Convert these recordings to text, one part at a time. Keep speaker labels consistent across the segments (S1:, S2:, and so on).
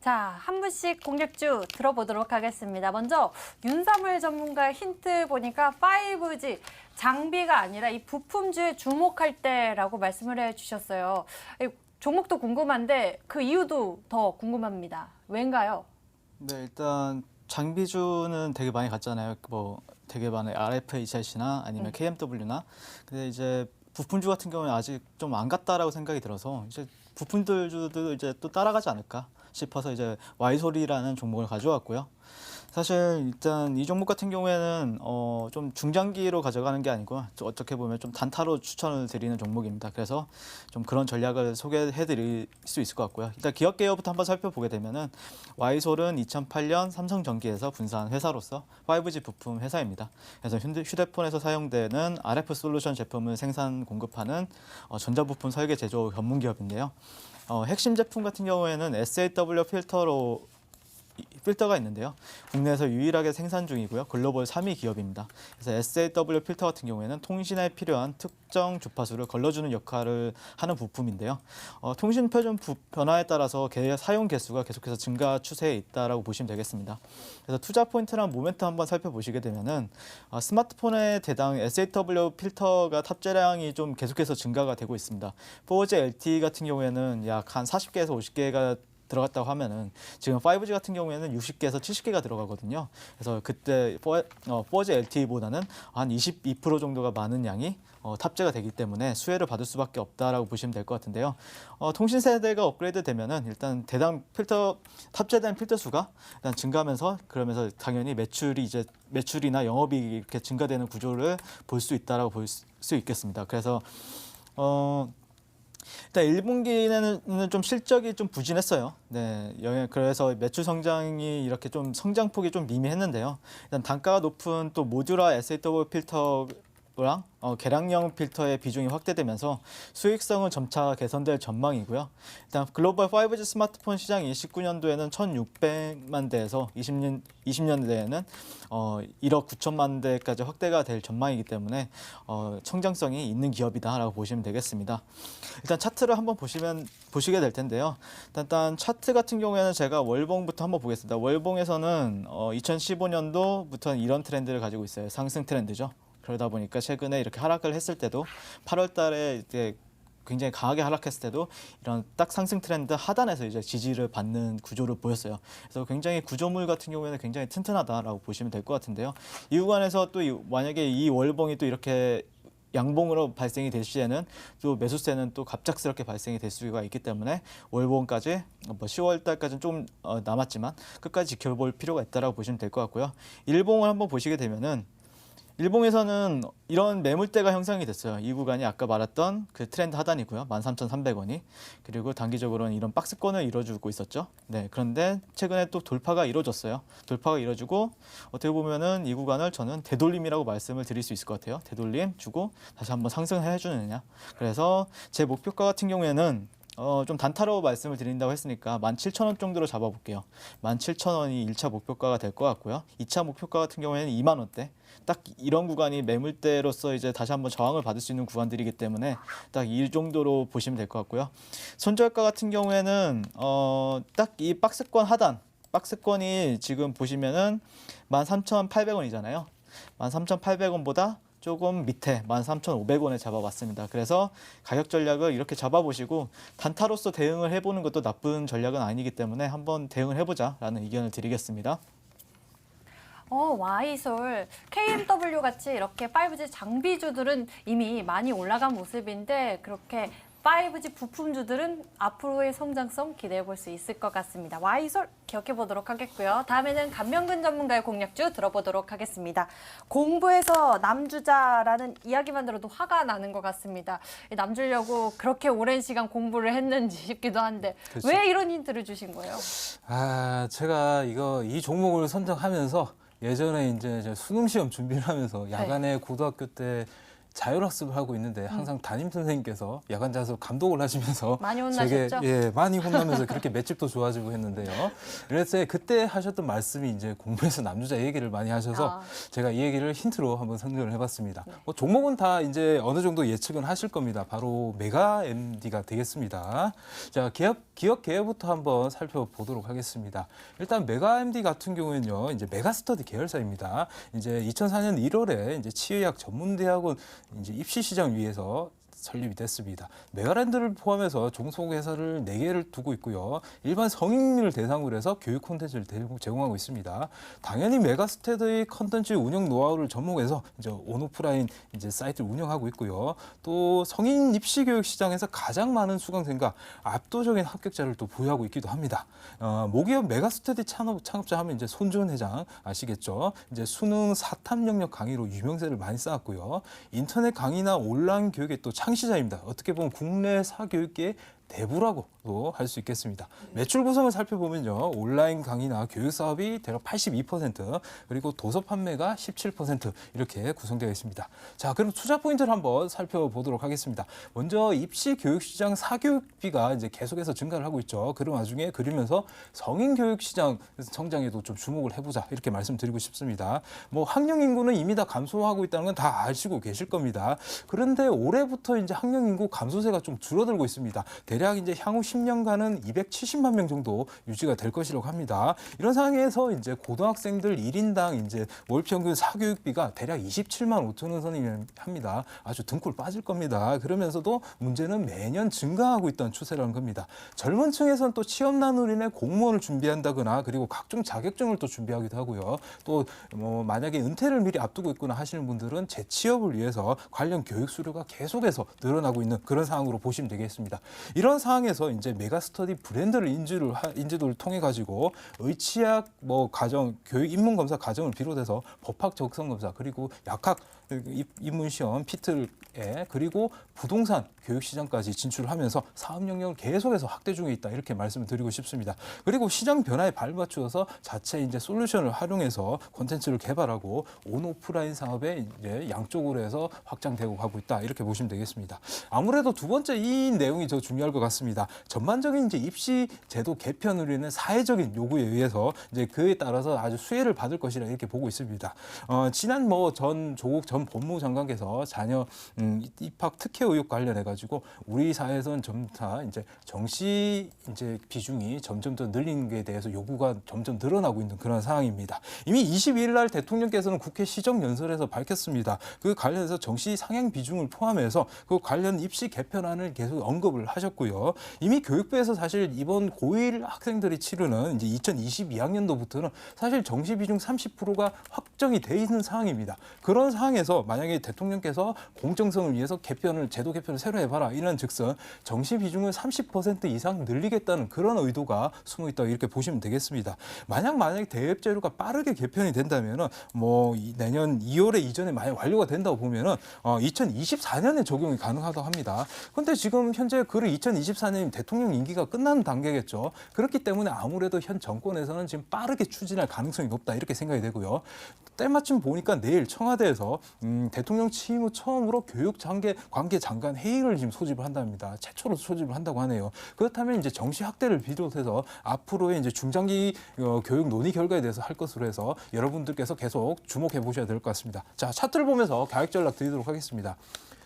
S1: 자, 한 분씩 공략주 들어보도록 하겠습니다. 먼저 윤사물 전문가의 힌트 보니까 5G 장비가 아니라 이 부품주에 주목할 때라고 말씀을 해주셨어요. 종목도 궁금한데 그 이유도 더 궁금합니다. 왠가요?
S2: 네, 일단 장비주는 되게 많이 갔잖아요. 뭐 되게 많은 RFHI나 아니면 KMW나. 근데 이제 부품주 같은 경우는 아직 좀 안 갔다라고 생각이 들어서 이제 부품들주도 이제 또 따라가지 않을까 싶어서 이제 와이솔이라는 종목을 가져왔고요. 사실 일단 이 종목 같은 경우에는 좀 중장기로 가져가는 게 아니고 어떻게 보면 좀 단타로 추천을 드리는 종목입니다. 그래서 좀 그런 전략을 소개해 드릴 수 있을 것 같고요. 일단 기업 개요부터 한번 살펴보게 되면은 와이솔은 2008년 삼성전기에서 분사한 회사로서 5G 부품 회사입니다. 그래서 휴대폰에서 사용되는 RF 솔루션 제품을 생산 공급하는 전자부품 설계 제조 전문 기업인데요. 핵심 제품 같은 경우에는 SAW 필터가 있는데요. 국내에서 유일하게 생산 중이고요. 글로벌 3위 기업입니다. 그래서 SAW 필터 같은 경우에는 통신에 필요한 특정 주파수를 걸러주는 역할을 하는 부품인데요. 통신 표준 변화에 따라서 사용 개수가 계속해서 증가 추세에 있다라고 보시면 되겠습니다. 그래서 투자 포인트랑 모멘트 한번 살펴보시게 되면은 스마트폰에 대당 SAW 필터가 탑재량이 좀 계속해서 증가가 되고 있습니다. 4G LTE 같은 경우에는 약 한 40개에서 50개가 들어갔다고 하면은 지금 5G 같은 경우에는 60개에서 70개가 들어가거든요. 그래서 그때 4G LTE보다는 한 22% 정도가 많은 양이 탑재가 되기 때문에 수혜를 받을 수밖에 없다라고 보시면 될 것 같은데요. 통신 세대가 업그레이드 되면은 일단 대당 필터 탑재된 필터 수가 일단 증가하면서 그러면서 당연히 매출이나 영업이익이 이렇게 증가되는 구조를 볼 수 있다라고 볼 수 있겠습니다. 그래서 일단 1분기에는 좀 실적이 좀 부진했어요. 네, 그래서 매출 성장이 이렇게 좀 성장폭이 좀 미미했는데요. 일단 단가가 높은 또 모듈화 SAW 필터랑 개량형 필터의 비중이 확대되면서 수익성은 점차 개선될 전망이고요. 일단 글로벌 5G 스마트폰 시장이 19년도에는 1,600만 대에서 20년대에는 1억 9천만 대까지 확대가 될 전망이기 때문에 성장성이 있는 기업이다라고 보시면 되겠습니다. 일단 차트를 한번 보시게 될 텐데요. 일단 차트 같은 경우에는 제가 월봉부터 한번 보겠습니다. 월봉에서는 2015년도부터는 이런 트렌드를 가지고 있어요. 상승 트렌드죠. 그러다 보니까 최근에 이렇게 하락을 했을 때도 8월 달에 이제 굉장히 강하게 하락했을 때도 이런 딱 상승 트렌드 하단에서 이제 지지를 받는 구조를 보였어요. 그래서 굉장히 구조물 같은 경우에는 굉장히 튼튼하다라고 보시면 될 것 같은데요. 이 구간에서 또 만약에 이 월봉이 또 이렇게 양봉으로 발생이 될 시에는 또 매수세는 또 갑작스럽게 발생이 될 수가 있기 때문에 월봉까지 10월 달까지는 좀 남았지만 끝까지 지켜볼 필요가 있다라고 보시면 될 것 같고요. 일봉을 한번 보시게 되면은 일봉에서는 이런 매물대가 형성이 됐어요. 이 구간이 아까 말했던 그 트렌드 하단이고요. 13,300원이. 그리고 단기적으로는 이런 박스권을 이뤄주고 있었죠. 네, 그런데 최근에 또 돌파가 이루어졌어요. 돌파가 이루어지고 어떻게 보면은 이 구간을 저는 되돌림이라고 말씀을 드릴 수 있을 것 같아요. 되돌림 주고 다시 한번 상승해 주느냐. 그래서 제 목표가 같은 경우에는 좀 단타로 말씀을 드린다고 했으니까 17,000원 정도로 잡아볼게요. 17,000원이 1차 목표가가 될 것 같고요. 2차 목표가 같은 경우에는 2만 원대. 딱 이런 구간이 매물대로서 이제 다시 한번 저항을 받을 수 있는 구간들이기 때문에 딱 이 정도로 보시면 될 것 같고요. 손절가 같은 경우에는 딱 이 박스권 하단, 박스권이 지금 보시면은 13,800원이잖아요. 13,800원보다 조금 밑에 13,500원에 잡아봤습니다. 그래서 가격 전략을 이렇게 잡아보시고 단타로서 대응을 해보는 것도 나쁜 전략은 아니기 때문에 한번 대응을 해보자라는 의견을 드리겠습니다.
S1: 와이솔, KMW 같이 이렇게 5G 장비주들은 이미 많이 올라간 모습인데 그렇게 5G 부품주들은 앞으로의 성장성 기대해 볼 수 있을 것 같습니다. 와이솔 기억해 보도록 하겠고요. 다음에는 감명근 전문가의 공략주 들어보도록 하겠습니다. 공부해서 남주자라는 이야기만 들어도 화가 나는 것 같습니다. 남주려고 그렇게 오랜 시간 공부를 했는지 싶기도 한데
S3: 그렇죠.
S1: 왜 이런 힌트를 주신 거예요?
S3: 제가 이 종목을 선정하면서 예전에 이제 수능 시험 준비를 하면서 야간에 고등학교 때 자율학습을 하고 있는데 항상 담임 선생님께서 야간 자습 감독을 하시면서
S1: 많이 혼나셨죠?
S3: 예, 많이 혼나면서 그렇게 맷집도 좋아지고 했는데요. 그래서 그때 하셨던 말씀이 이제 공부에서 남주자 얘기를 많이 하셔서 제가 이 얘기를 힌트로 한번 선정을 해봤습니다. 뭐 종목은 다 이제 어느 정도 예측은 하실 겁니다. 바로 메가 MD가 되겠습니다. 자, 기업 계열부터 한번 살펴보도록 하겠습니다. 일단 메가 MD 같은 경우에는요, 이제 메가스터디 계열사입니다. 이제 2004년 1월에 이제 치의학 전문대학원 이제 입시 시장 위해서 설립이 됐습니다. 메가랜드를 포함해서 종속회사를 4개를 두고 있고요. 일반 성인을 대상으로 해서 교육 콘텐츠를 제공하고 있습니다. 당연히 메가스터디의 컨텐츠 운영 노하우를 접목해서 이제 온오프라인 이제 사이트를 운영하고 있고요. 또 성인 입시 교육 시장에서 가장 많은 수강생과 압도적인 합격자를 또 보유하고 있기도 합니다. 모기업 메가스터디 창업자 하면 이제 손준 회장 아시겠죠? 이제 수능 사탐 영역 강의로 유명세를 많이 쌓았고요. 인터넷 강의나 온라인 교육에 또 창시자입니다. 어떻게 보면 국내 사교육계의 대부라고도 할 수 있겠습니다. 매출 구성을 살펴보면요. 온라인 강의나 교육 사업이 대략 82%, 그리고 도서 판매가 17% 이렇게 구성되어 있습니다. 자, 그럼 투자 포인트를 한번 살펴보도록 하겠습니다. 먼저 입시 교육 시장 사교육비가 이제 계속해서 증가를 하고 있죠. 그런 와중에 그러면서 성인 교육 시장 성장에도 좀 주목을 해보자 이렇게 말씀드리고 싶습니다. 뭐 학령 인구는 이미 다 감소하고 있다는 건 다 아시고 계실 겁니다. 그런데 올해부터 이제 학령 인구 감소세가 좀 줄어들고 있습니다. 대략 이제 향후 10년간은 270만 명 정도 유지가 될 것이라고 합니다. 이런 상황에서 이제 고등학생들 1인당 이제 월 평균 사교육비가 대략 27만 5천 원 선이면 합니다. 아주 등골 빠질 겁니다. 그러면서도 문제는 매년 증가하고 있다는 추세라는 겁니다. 젊은 층에서는 또 취업난으로 인해 공무원을 준비한다거나 그리고 각종 자격증을 또 준비하기도 하고요. 또 뭐 만약에 은퇴를 미리 앞두고 있거나 하시는 분들은 재취업을 위해서 관련 교육 수료가 계속해서 늘어나고 있는 그런 상황으로 보시면 되겠습니다. 이런 상황에서 이제 메가스터디 브랜드를 인지도를 통해 가지고 의치학 뭐 가정 교육 입문 검사 과정을 비롯해서 법학 적성 검사 그리고 약학 입문 시험 피틀에 그리고 부동산 교육 시장까지 진출을 하면서 사업 영역을 계속해서 확대 중에 있다 이렇게 말씀을 드리고 싶습니다. 그리고 시장 변화에 발맞추어서 자체 이제 솔루션을 활용해서 콘텐츠를 개발하고 온 오프라인 사업에 이제 양쪽으로 해서 확장되고 가고 있다 이렇게 보시면 되겠습니다. 아무래도 두 번째 이 내용이 더 중요할 것 같습니다. 전반적인 이제 입시 제도 개편으로 인한 사회적인 요구에 의해서 이제 그에 따라서 아주 수혜를 받을 것이라 이렇게 보고 있습니다. 지난 조국 전 법무장관께서 자녀 입학 특혜 의혹 관련해 가지고 우리 사회에서는 점차 이제 정시 이제 비중이 점점 더 늘리는 게 대해서 요구가 점점 늘어나고 있는 그런 상황입니다. 이미 22일 날 대통령께서는 국회 시정연설에서 밝혔습니다. 그 관련해서 정시 상향 비중을 포함해서 그 관련 입시 개편안을 계속 언급을 하셨고요. 이미 교육부에서 사실 이번 고1 학생들이 치르는 이제 2022학년도부터는 사실 정시 비중 30%가 확정이 돼 있는 상황입니다. 그런 상황에서 만약에 대통령께서 공정성을 위해서 제도 개편을 새로 해봐라 이런 즉슨 정시 비중을 30% 이상 늘리겠다는 그런 의도가 숨어 있다 이렇게 보시면 되겠습니다. 만약에 대입제도가 빠르게 개편이 된다면은 뭐 내년 2월에 이전에 만약 완료가 된다고 보면은 2024년에 적용이 가능하다고 합니다. 그런데 지금 현재 2024년 대통령 임기가 끝나는 단계겠죠. 그렇기 때문에 아무래도 현 정권에서는 지금 빠르게 추진할 가능성이 높다 이렇게 생각이 되고요. 때마침 보니까 내일 청와대에서 대통령 취임 후 처음으로 교육관계 장관 회의를 지금 소집을 한답니다. 최초로 소집을 한다고 하네요. 그렇다면 이제 정시 확대를 비롯해서 앞으로의 이제 중장기 교육 논의 결과에 대해서 할 것으로 해서 여러분들께서 계속 주목해 보셔야 될 것 같습니다. 자, 차트를 보면서 가격 전략 드리도록 하겠습니다.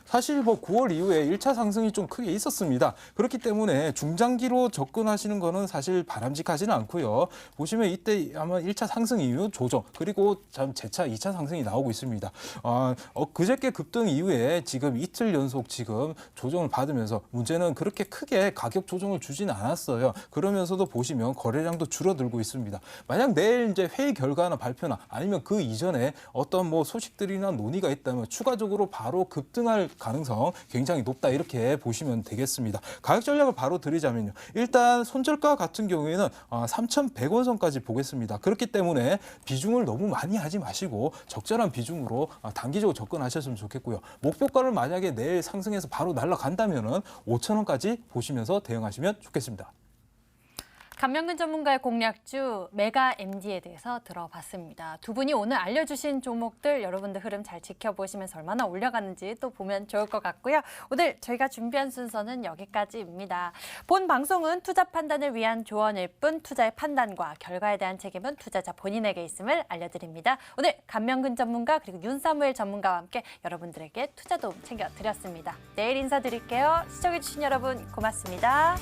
S3: 사실 뭐 9월 이후에 1차 상승이 좀 크게 있었습니다. 그렇기 때문에 중장기로 접근하시는 거는 사실 바람직하지는 않고요. 보시면 이때 아마 1차 상승 이후 조정 그리고 재차 2차 상승이 나오고 있습니다. 그저께 급등 이후에 지금 이틀 연속 지금 조정을 받으면서 문제는 그렇게 크게 가격 조정을 주지는 않았어요. 그러면서도 보시면 거래량도 줄어들고 있습니다. 만약 내일 이제 회의 결과나 발표나 아니면 그 이전에 어떤 뭐 소식들이나 논의가 있다면 추가적으로 바로 급등할 가능성 굉장히 높다 이렇게 보시면 되겠습니다. 가격 전략을 바로 드리자면요. 일단 손절가 같은 경우에는 3,100원 선까지 보겠습니다. 그렇기 때문에 비중을 너무 많이 하지 마시고 적절한 비중으로 단기적으로 접근하셨으면 좋겠고요. 목표가를 만약에 내일 상승해서 바로 날아간다면은 5,000원까지 보시면서 대응하시면 좋겠습니다.
S1: 감명근 전문가의 공략주 메가 MD에 대해서 들어봤습니다. 두 분이 오늘 알려주신 종목들 여러분들 흐름 잘 지켜보시면서 얼마나 올라가는지 또 보면 좋을 것 같고요. 오늘 저희가 준비한 순서는 여기까지입니다. 본 방송은 투자 판단을 위한 조언일 뿐 투자의 판단과 결과에 대한 책임은 투자자 본인에게 있음을 알려드립니다. 오늘 감명근 전문가 그리고 윤사무엘 전문가와 함께 여러분들에게 투자 도움 챙겨드렸습니다. 내일 인사드릴게요. 시청해주신 여러분 고맙습니다.